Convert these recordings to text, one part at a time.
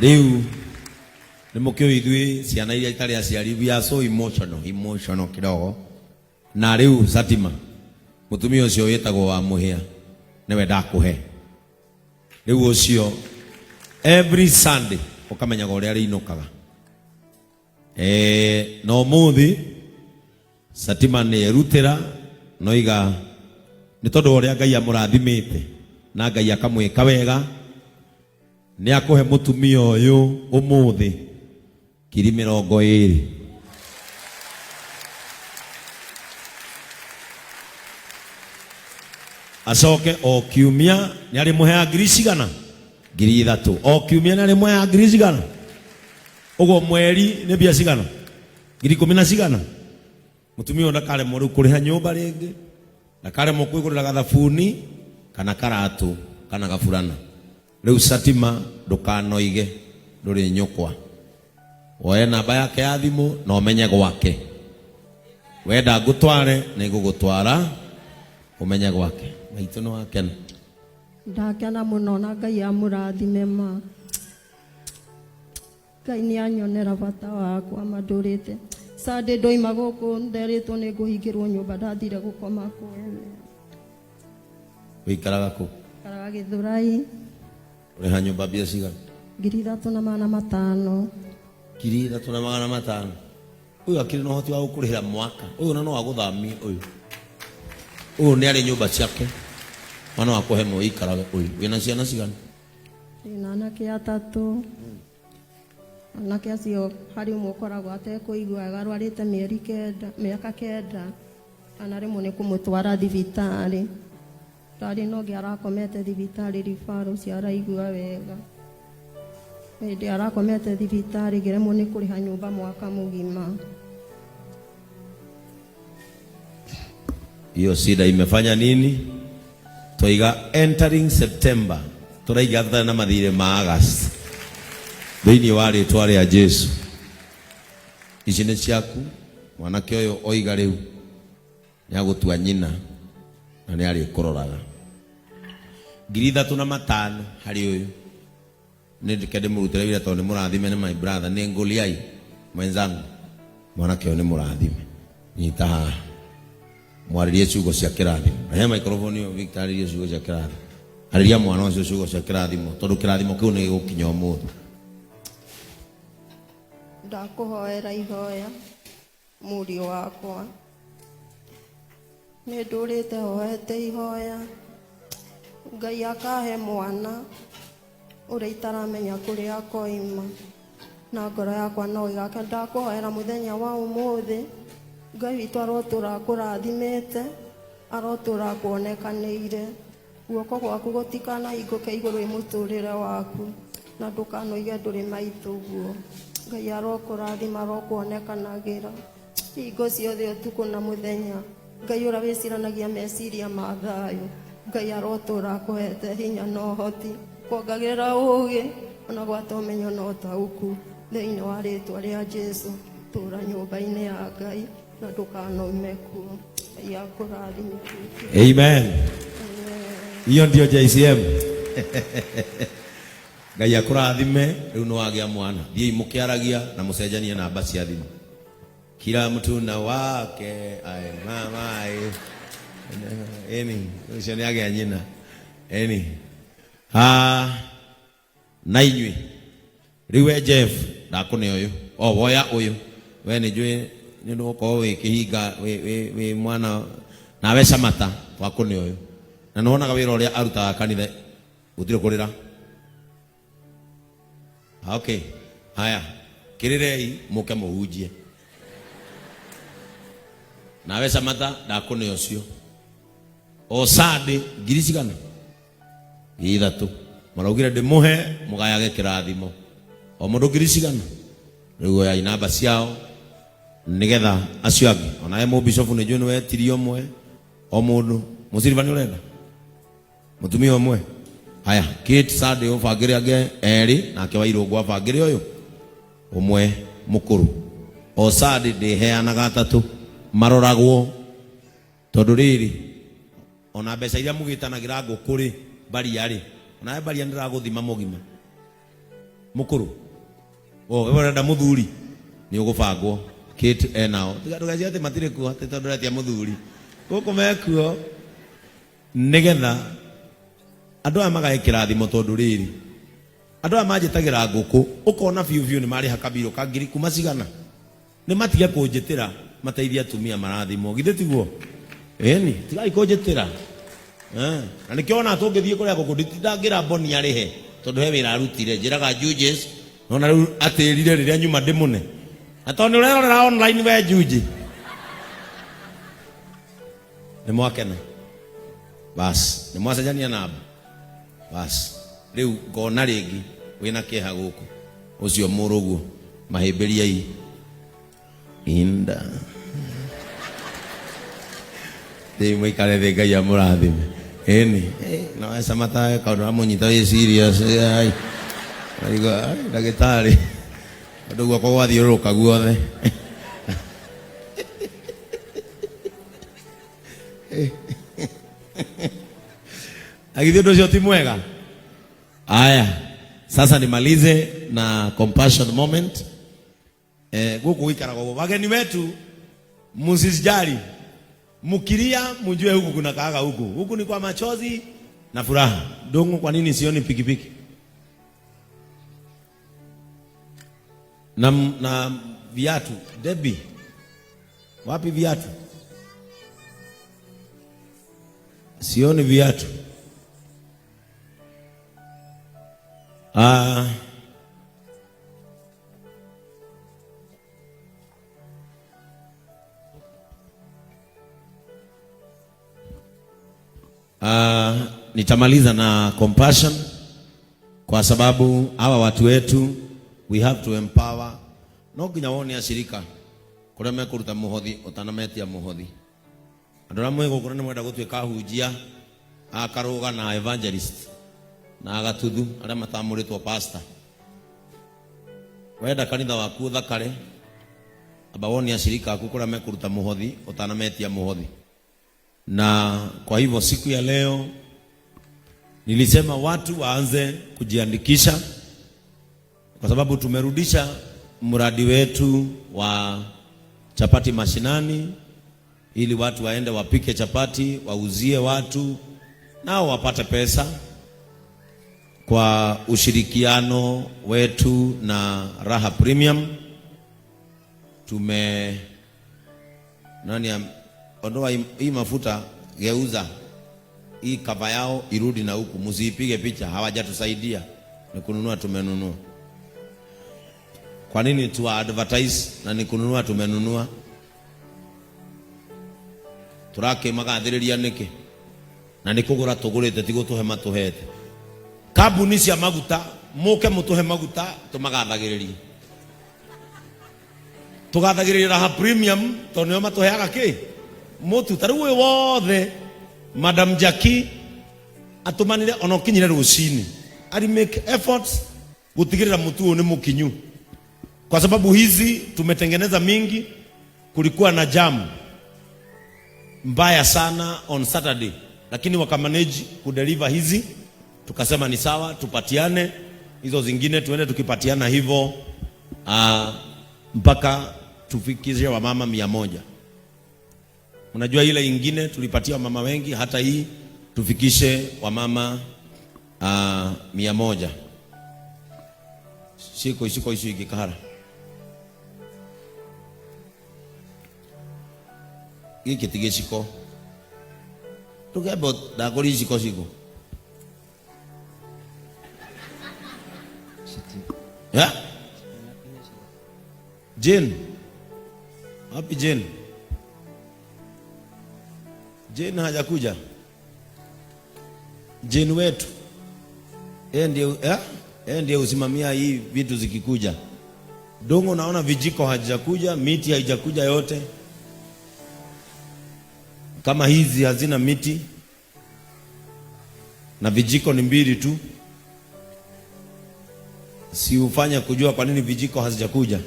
Riu nimukio ithui ciana iria itari aciari we are so emotional kidogo. Na riu Satima mutumia ucio wetagwo wa muhia niwe ndakuhe. Riu ucio every Sunday ukamenyaga uria riinukaga. No muthi Satima ni erutira noiga ni tondu uria Ngai amurathimite na Ngai akamwika wega ni akuhe mutumia uyu umuthi 20,000. Asoke o kiumia ni ari muhea 3,000 o kiumia ni ari muhea 3,000 ugo mweri ni bia cigana 10,000. Mutumia ndakare mu kuriha nyumba ringi ndakare mu kwigurira gathabuni kana karatu kana gafurana. Riu Satima ndukanoige nduri nyukwa oye namba yake ya thimu na umenye gwake wenda ngutware na igugutwara umenye gwake maitu no wakena ndakena muno na Ngai amurathime ma Ngai ni anyonera bata wakwa mandurite Sunday ndoima guku nderitwo ni nguhingirwo nyumba ndathire gukoma kwene wikaraga ku karaga Githurai uri ha nyumba bia cigana 3,500 3,500 uyu akiri no hoti wa gukurihira mwaka uyu no aguthamia uyu ni ari nyumba ciake mwana wakuhe mu ikaraga uyu wina ciana cigana ina anake 3 anake acio hari umwe ukoragwo atekuigua arwarite miaka 9 ana rimwe ni kumutwara thibitari tari no giarakomete thibitari rifaro ciaraigua wega ndi arakomete thibitari giremwo ni kuriha nyumba mwaka mugima. Hiyo shida imefanya nini? Toiga entering September turaiga na mathire ma August thini wari twari ya Jesu ici ni ciaku mwanake uyu oiga riu ni agutua nyina na ni ari kuroraga 3,500 hari uyu ni ndikende murutire wira tondu murathime ni my brother ni nguliai mwenzangu mwanake uyu ni murathime nyita haha mwaririe ciugo cia kirathimo aya microphone yo Victor aririe ciugo cia kirathimo ariria mwana ucio ciugo cia kirathimo tondu kirathimo kiu ni gukinya umuthi ndakuhoera ihoya muri wakwa ni ndurite hoete ihoya Ngai akahe mwana uria itaramenya kuria koima na ngoro yakwa no igake ndakuhoera muthenya wa umuthi Ngai witu arotura kurathimite arotura kuonekanire guoko gwaku gutikana iguke iguru imuturire waku na ndukanoige nduri maituguo Ngai arokurathima arokuonekanagira hingo ciothe utuku na muthenya Ngai ura wiciranagia meciria ma thayu Ngai arotura kuhete hinya no hoti kuongagirira ugi ona gwata umenyo no utauku thiini wa ritwa ria Jesu tura nyumba-ini ya Ngai na ndukanoime kuo Ngai akurathime. Amen. Hiyo ndio JCM. Ngai akurathime riu no agia mwana thii mukiaragia na mucenjanie namba cia thimu kila mtu na wake ai mama eni ucio ni agia nyina eni na inyui riu we Jeff ndakune uyu o woya uyu we ni njui ni nduko we kihinga we mwana na we Samata twakune uyu na nonaga wira uria arutaga kanitha gutire kurira. Okay. Haya. Kirirei muke muhunjie. Nawe Samata ndakune ucio. O Sunday ngiricigana. 3 maraugire ndimuhe mugayage kirathimo. O mundu ngiricigana. Riu ya inamba ciao nigetha acio angi ona mu bishop ni njui we tirio mwe o mundu musirivani urenda mutumia omwe. Haya, Kate Sunday ufagire age eri nake Wairungu afagire uyu umwe mukuru. O Sunday ndiheanaga 3 maroragwo tondu riri ona mbeca iria mugitanagira ngukuri bari yari ona bari ndiraguthima mugima mukuru wewe rada muthuri ni ugubangwo kit enao tugacia ati matire ku ati tondu ratia muthuri guku mekuo nigetha andu aya magae kirathimo tondu riri andu aya manjitagira nguku ukona biu ni mari hakabiro kangiri kuma cigana ni matiga kunjitira mateithia atumia marathimo githe tiguo eni tigai kunjitira na nikiona tungithie kuria nguku nditindangira boni arihe tondu he wira arutire njiraga Judges nona riu atirire riria nyuma ndimune atondu urerorera online we Juji ni mwakena bas ni mwacenjania namba bas riu ngona ringi wina kiha guku ucio muruguo mahimbiria ii inda ndi mwikare thi Ngai amurathime eni na wesa matae kaundu amunyita wi serious ai aiga ndagitari andu guoko gwathiururuka guothe agithio undu ucio ti mwega. Aya, sasa nimalize na compassion moment. Guku wikarago wageni wetu musijali, mukiria mujue huku kuna kaaga huku ni kwa machozi na furaha. Dongo, kwa nini sioni pikipiki? Na viatu Debbie, wapi viatu? Sioni viatu. Nitamaliza na compassion kwa sababu hawa watu wetu we have to empower. No nginya wone ashirika kuria mekuruta muhothi utanametia muhothi andura mwego kuria ni mwenda gutwika hunjia akaruga na evangelist na agatuthu aria matamuritwo pastor wenda kanitha waku thakare aba wone ashirika aku kuria mekuruta muhothi utanametia muhothi. Na kwa hivyo siku ya leo nilisema watu waanze kujiandikisha kwa sababu tumerudisha mradi wetu wa chapati mashinani ili watu waende wapike chapati wauzie watu nao wapate pesa kwa ushirikiano wetu na Raha Premium. Ondoa hii mafuta, geuza hii kava yao irudi na huku, msipige picha, hawajatusaidia ni kununua, tumenunua. Kwa nini tu advertise na ni kununua, tumenunua? Turake magathiriria niki na nikugura tugurite tigo tuhe matuhete kabuni cia maguta muke mutuhe maguta tumagathagiriria tugathagiriria Raha Premium tonyo matuheaga ki mutu taruwe wothe. Madam Jackie atumanire onokinyire rucini ali make efforts gutigirira mutu ni mukinyu kwa sababu hizi tumetengeneza mingi. Kulikuwa na jam mbaya sana on Saturday, lakini wakamanage kudeliver hizi, tukasema ni sawa tupatiane hizo zingine, tuende tukipatiana hivyo mpaka tufikishe wamama 100. Unajua ile ingine tulipatia wamama wengi, hata hii tufikishe wamama 100. Shiko ikikara iki tigeshiko tukebo dagori shiko ya Jane, wapi Jane? Jane hajakuja. Jane wetu ndiye usimamia hii vitu zikikuja. Dongo, naona vijiko hajakuja, miti haijakuja yote. Kama hizi hazina miti na vijiko ni 2 tu, si ufanya kujua kwa nini vijiko hazijakuja.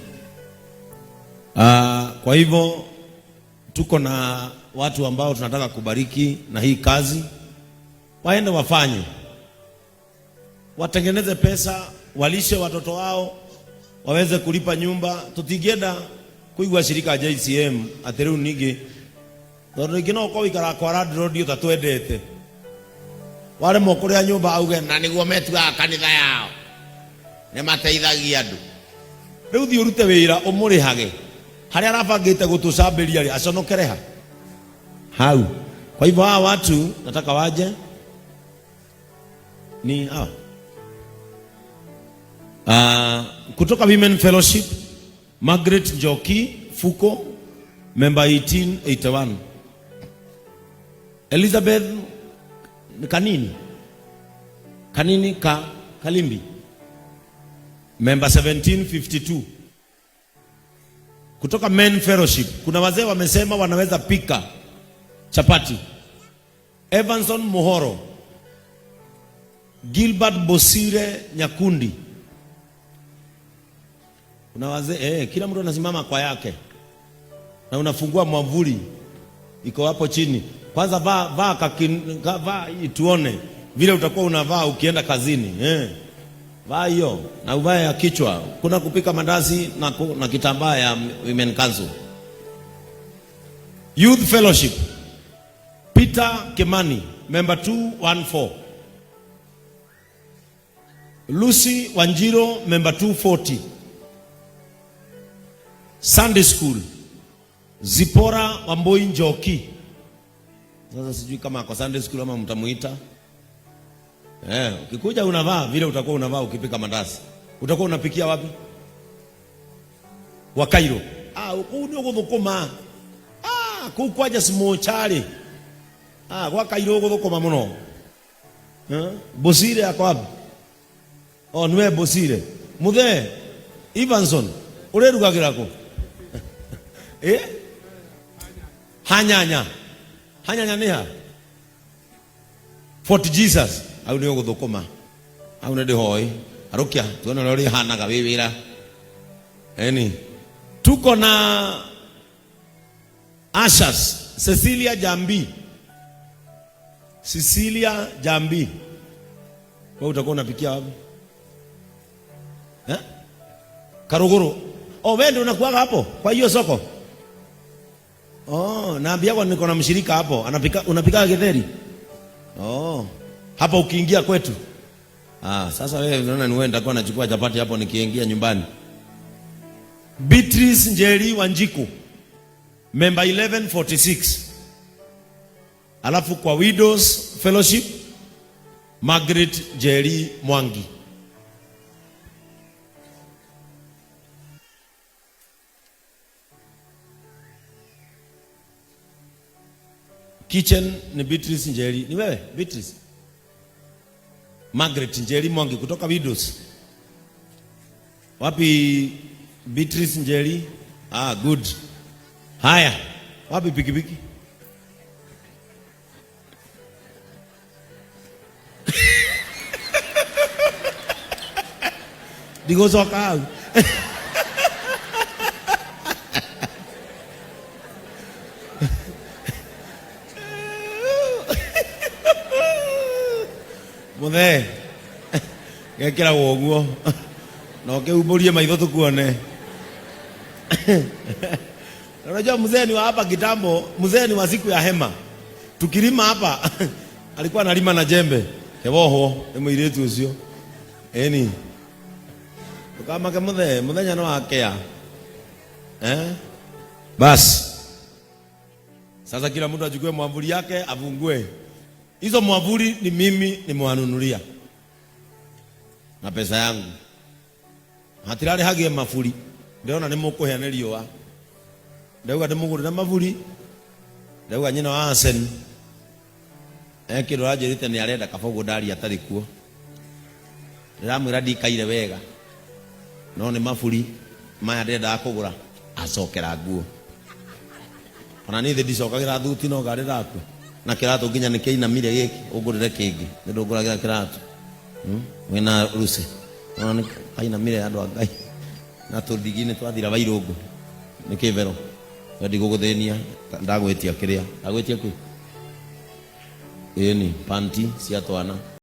Kwa hivyo tuko na watu ambao tunataka kubariki na hii kazi, waende wafanye, watengeneze pesa walishe watoto wao, waweze kulipa nyumba. Tutingienda kuigua shirika JCM atiru ningi tondu ngino ko wikara kwa radio ndio tatwendete wale mokuria nyumba auge na niguo metuga kanitha yao ne mateithagia andu riu thi urute wira umurihage haria arabangite gutucambiria ri aconokereha hau. Kwa hivyo hawa watu nataka waje ni hawa kutoka Women Fellowship, Margaret Njoki Fuko, member 1881. Elizabeth Kanini Kalimbi, member 1752. Kutoka Men Fellowship, kuna wazee wamesema wanaweza pika chapati. Evanson Mohoro, Gilbert Bosire Nyakundi. Kuna wazee kila mtu anasimama kwa yake. Na unafungua mwavuli iko hapo chini. Kwanza vaa tuone vile utakuwa unavaa ukienda kazini. Vaa hiyo na uvae ya kichwa. Kuna kupika mandazi na kitambaa ya Women Council. Youth Fellowship, Peter Kimani, member 214. Lucy Wanjiro, member 240. Sunday School, Zipora Wamboi Njoki. Sasa sijui kama kwa Sunday School ama mtamuita. Ukikuja unavaa vile utakuwa unavaa ukipika mandazi. Utakuwa unapikia wapi? Wa Cairo. Uku ndio guthukuma. Kukwaja simochari. Kwa Cairo guthukuma muno. Bosire yako wapi? Niwe Bosire. Muthe Evanson, urerugagira ko? Hanyanya niha Fort Jesus au ni guthukuma au ndi hoi arukia tuone lori hanaga wira tuko na Ashas Cecilia Jambi. Wewe utakuwa unapikia wapi? Karuguru. Wewe ndio unakuaga hapo kwa hiyo soko? Naambia kwa niko na mshirika hapo unapika githeri. Hapa ukiingia kwetu. Sasa wewe unaona ni wewe nitakuwa nachukua chapati hapo nikiingia nyumbani. Beatrice Njeri Wanjiku, member 1146. Alafu kwa Widows Fellowship, Margaret Njeri Mwangi. Kitchen ni Beatrice Njeri. Ni wewe Beatrice? Margaret Njeri Mwangi kutoka Widows. Wapi Beatrice Njeri? Good. Haya, wapi pikipiki? Digo soka. Muthe gekira woguo no kiumburie maitho tukuone. Unajua mzee ni wa hapa kitambo, mzee ni wa siku ya hema. Tukilima hapa alikuwa analima na jembe. Kevoho emwiretu ucio. Kama kama mudhenya no akea. Bas. Sasa kila mtu achukue mwavuli yake afungue. Hizo mwavuli ni mimi nimewanunulia na pesa yangu. Hatirari hagie mafuri. Ndeona nimukuheana riwa. Ndauga ndimugurira mavuri. Ndauga nyina wa Asen. Kiro ajerite ni arenda kabogo ndari atari kuo. Ndiramwira ndikaire wega. No ni mafuri maya ndenda akugura acokera nguo. Ona ni ndicokagira thuti no gari raku. Na kiratu nginya nikiinamire giki ugurire kingi ndunguragira kiratu wina rusi ona kainamire andu angai na tuthigine twathira bairungu nikivero ndi guguthenia ndagwetia kiria ndagwetia kwi panti cia twana